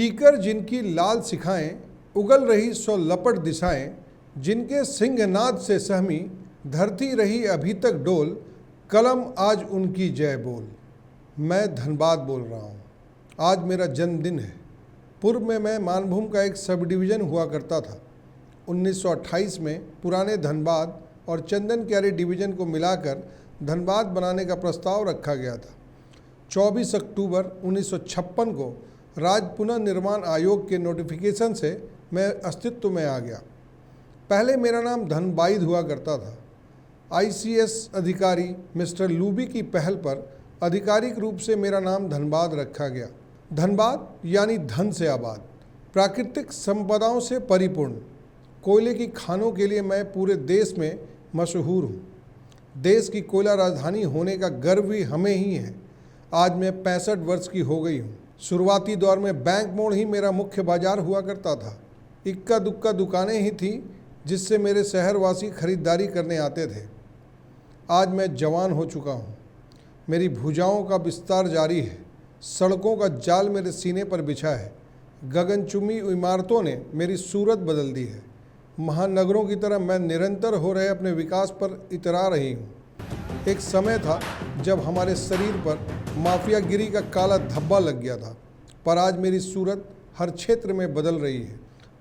पीकर जिनकी लाल सिखाएं, उगल रही सो लपट दिशाएं, जिनके सिंहनाद से सहमी धरती रही अभी तक डोल, कलम आज उनकी जय बोल। मैं धनबाद बोल रहा हूँ। आज मेरा जन्मदिन है। पूर्व में मैं मानभूम का एक सब डिवीज़न हुआ करता था। 1928 में पुराने धनबाद और चंदन क्यारी डिवीज़न को मिलाकर धनबाद बनाने का प्रस्ताव रखा गया था। 24 अक्टूबर 1956 को राज्य पुनर्निर्माण आयोग के नोटिफिकेशन से मैं अस्तित्व में आ गया। पहले मेरा नाम धनबाइद हुआ करता था। ICS अधिकारी मिस्टर लूबी की पहल पर आधिकारिक रूप से मेरा नाम धनबाद रखा गया। धनबाद यानी धन से आबाद, प्राकृतिक संपदाओं से परिपूर्ण, कोयले की खानों के लिए मैं पूरे देश में मशहूर हूँ। देश की कोयला राजधानी होने का गर्व भी हमें ही है। आज मैं 65 वर्ष की हो गई हूँ। शुरुआती दौर में बैंक मोड़ ही मेरा मुख्य बाजार हुआ करता था। इक्का दुक्का दुकानें ही थीं जिससे मेरे शहरवासी खरीदारी करने आते थे। आज मैं जवान हो चुका हूँ। मेरी भुजाओं का विस्तार जारी है। सड़कों का जाल मेरे सीने पर बिछा है। गगनचुम्बी इमारतों ने मेरी सूरत बदल दी है। महानगरों की तरह मैं निरंतर हो रहे अपने विकास पर इतरा रही हूँ। एक समय था जब हमारे शरीर पर माफियागिरी का काला धब्बा लग गया था, पर आज मेरी सूरत हर क्षेत्र में बदल रही है।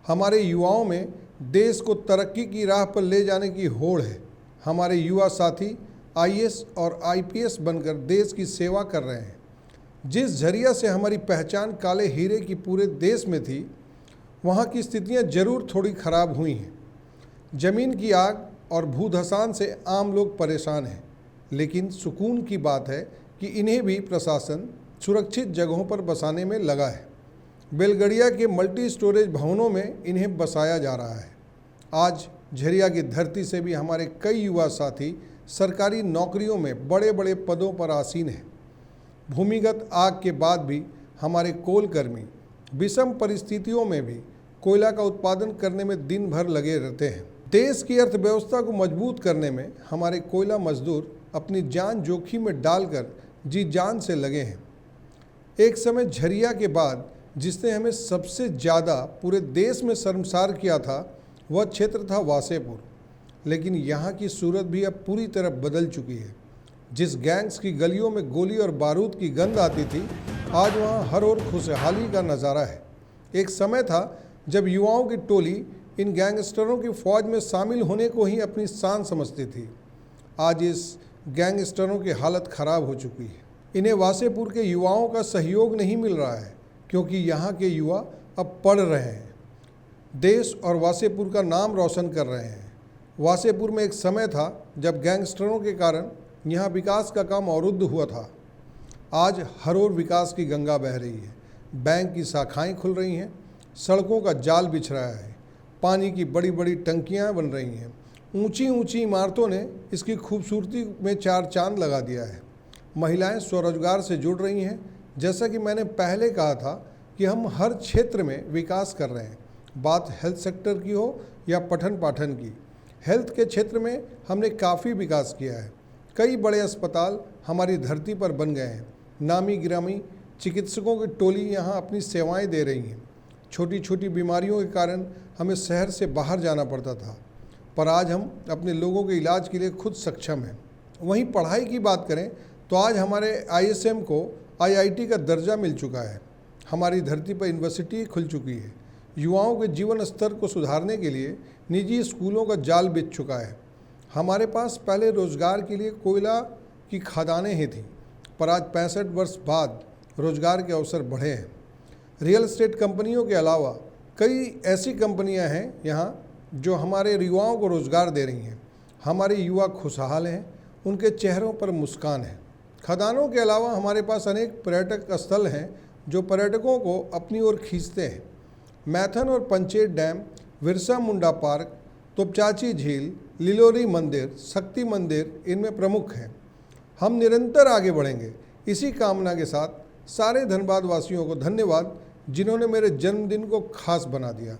हमारे युवाओं में देश को तरक्की की राह पर ले जाने की होड़ है। हमारे युवा साथी IAS और IPS बनकर देश की सेवा कर रहे हैं। जिस झरिया से हमारी पहचान काले हीरे की पूरे देश में थी, वहाँ की स्थितियाँ जरूर थोड़ी खराब हुई हैं। जमीन की आग और भूधसान से आम लोग परेशान हैं, लेकिन सुकून की बात है कि इन्हें भी प्रशासन सुरक्षित जगहों पर बसाने में लगा है। बेलगड़िया के मल्टी स्टोरेज भवनों में इन्हें बसाया जा रहा है। आज झरिया की धरती से भी हमारे कई युवा साथी सरकारी नौकरियों में बड़े बड़े पदों पर आसीन हैं। भूमिगत आग के बाद भी हमारे कोलकर्मी विषम परिस्थितियों में भी कोयला का उत्पादन करने में दिन भर लगे रहते हैं। देश की अर्थव्यवस्था को मजबूत करने में हमारे कोयला मजदूर अपनी जान जोखिम में डालकर जी जान से लगे हैं। एक समय झरिया के बाद जिसने हमें सबसे ज़्यादा पूरे देश में शर्मसार किया था, वह क्षेत्र था वासेपुर। लेकिन यहाँ की सूरत भी अब पूरी तरह बदल चुकी है। जिस गैंग्स की गलियों में गोली और बारूद की गंध आती थी, आज वहाँ हर ओर खुशहाली का नज़ारा है। एक समय था जब युवाओं की टोली इन गैंगस्टरों की फौज में शामिल होने को ही अपनी शान समझती थी। आज इस गैंगस्टरों की हालत खराब हो चुकी है। इन्हें वासेपुर के युवाओं का सहयोग नहीं मिल रहा है, क्योंकि यहाँ के युवा अब पढ़ रहे हैं, देश और वासेपुर का नाम रोशन कर रहे हैं। वासेपुर में एक समय था जब गैंगस्टरों के कारण यहाँ विकास का काम अवरुद्ध हुआ था। आज हर ओर विकास की गंगा बह रही है। बैंक की शाखाएं खुल रही हैं, सड़कों का जाल बिछ रहा है, पानी की बड़ी बड़ी टंकियां बन रही हैं। ऊंची ऊंची इमारतों ने इसकी खूबसूरती में चार चांद लगा दिया है। महिलाएं स्वरोजगार से जुड़ रही हैं। जैसा कि मैंने पहले कहा था कि हम हर क्षेत्र में विकास कर रहे हैं, बात हेल्थ सेक्टर की हो या पठन पाठन की। हेल्थ के क्षेत्र में हमने काफ़ी विकास किया है। कई बड़े अस्पताल हमारी धरती पर बन गए हैं। नामी गिरामी चिकित्सकों की टोली यहाँ अपनी सेवाएं दे रही हैं। छोटी छोटी बीमारियों के कारण हमें शहर से बाहर जाना पड़ता था, पर आज हम अपने लोगों के इलाज के लिए खुद सक्षम हैं। वहीं पढ़ाई की बात करें तो आज हमारे ISM को IIT का दर्जा मिल चुका है। हमारी धरती पर यूनिवर्सिटी खुल चुकी है। युवाओं के जीवन स्तर को सुधारने के लिए निजी स्कूलों का जाल बिछ चुका है। हमारे पास पहले रोजगार के लिए कोयला की खदानें ही थीं, पर आज 65 वर्ष बाद रोजगार के अवसर बढ़े हैं। रियल एस्टेट कंपनियों के अलावा कई ऐसी कंपनियां हैं यहाँ जो हमारे युवाओं को रोजगार दे रही हैं। हमारे युवा खुशहाल हैं, उनके चेहरों पर मुस्कान है। खदानों के अलावा हमारे पास अनेक पर्यटक स्थल हैं जो पर्यटकों को अपनी ओर खींचते हैं। मैथन और पंचेत डैम, बिरसा मुंडा पार्क, तोपचाची झील, लिलोरी मंदिर, शक्ति मंदिर इनमें प्रमुख हैं। हम निरंतर आगे बढ़ेंगे। इसी कामना के साथ सारे धनबाद वासियों को धन्यवाद, जिन्होंने मेरे जन्मदिन को खास बना दिया।